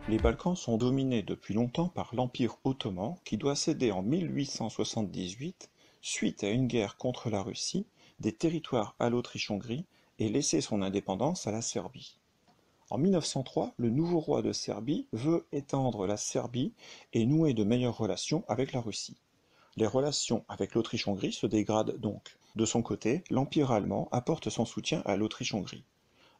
Les Balkans sont dominés depuis longtemps par l'Empire ottoman qui doit céder en 1878, suite à une guerre contre la Russie, des territoires à l'Autriche-Hongrie et laisser son indépendance à la Serbie. En 1903, le nouveau roi de Serbie veut étendre la Serbie et nouer de meilleures relations avec la Russie. Les relations avec l'Autriche-Hongrie se dégradent donc. De son côté, l'Empire allemand apporte son soutien à l'Autriche-Hongrie.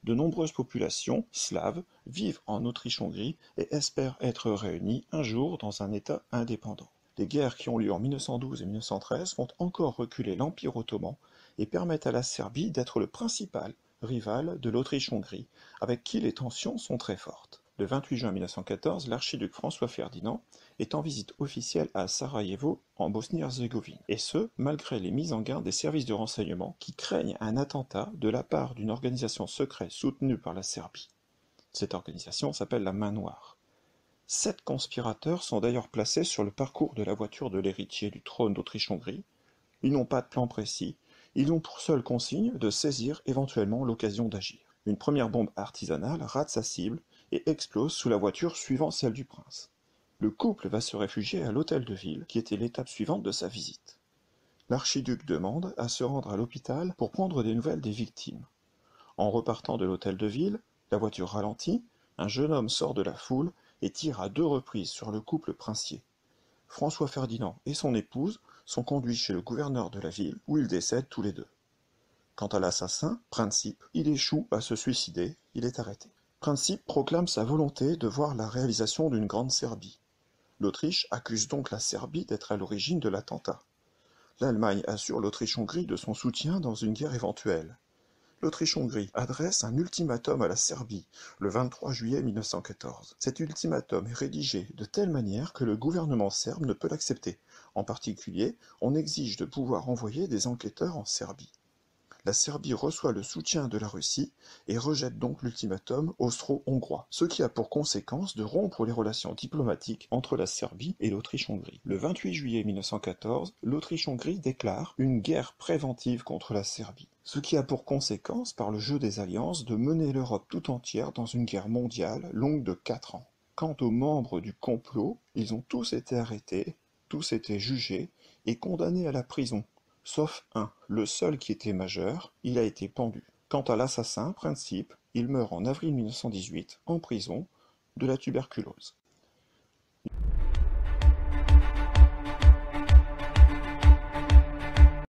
De nombreuses populations slaves vivent en Autriche-Hongrie et espèrent être réunies un jour dans un État indépendant. Les guerres qui ont lieu en 1912 et 1913 font encore reculer l'Empire ottoman et permettent à la Serbie d'être le principal rival de l'Autriche-Hongrie, avec qui les tensions sont très fortes. Le 28 juin 1914, l'archiduc François Ferdinand est en visite officielle à Sarajevo, en Bosnie-Herzégovine, et ce, malgré les mises en garde des services de renseignement qui craignent un attentat de la part d'une organisation secrète soutenue par la Serbie. Cette organisation s'appelle la Main Noire. 7 conspirateurs sont d'ailleurs placés sur le parcours de la voiture de l'héritier du trône d'Autriche-Hongrie. Ils n'ont pas de plan précis, ils ont pour seule consigne de saisir éventuellement l'occasion d'agir. Une première bombe artisanale rate sa cible et explose sous la voiture suivant celle du prince. Le couple va se réfugier à l'hôtel de ville, qui était l'étape suivante de sa visite. L'archiduc demande à se rendre à l'hôpital pour prendre des nouvelles des victimes. En repartant de l'hôtel de ville, la voiture ralentit, un jeune homme sort de la foule et tire à 2 reprises sur le couple princier. François Ferdinand et son épouse sont conduits chez le gouverneur de la ville, où ils décèdent tous les deux. Quant à l'assassin, Princip, il échoue à se suicider, il est arrêté. Princip proclame sa volonté de voir la réalisation d'une grande Serbie. L'Autriche accuse donc la Serbie d'être à l'origine de l'attentat. L'Allemagne assure l'Autriche-Hongrie de son soutien dans une guerre éventuelle. L'Autriche-Hongrie adresse un ultimatum à la Serbie le 23 juillet 1914. Cet ultimatum est rédigé de telle manière que le gouvernement serbe ne peut l'accepter. En particulier, on exige de pouvoir envoyer des enquêteurs en Serbie. La Serbie reçoit le soutien de la Russie et rejette donc l'ultimatum austro-hongrois, ce qui a pour conséquence de rompre les relations diplomatiques entre la Serbie et l'Autriche-Hongrie. Le 28 juillet 1914, l'Autriche-Hongrie déclare une guerre préventive contre la Serbie, ce qui a pour conséquence, par le jeu des alliances, de mener l'Europe tout entière dans une guerre mondiale longue de 4 ans. Quant aux membres du complot, ils ont tous été arrêtés, tous été jugés et condamnés à la prison. Sauf un, le seul qui était majeur, il a été pendu. Quant à l'assassin, Princip, il meurt en avril 1918, en prison, de la tuberculose.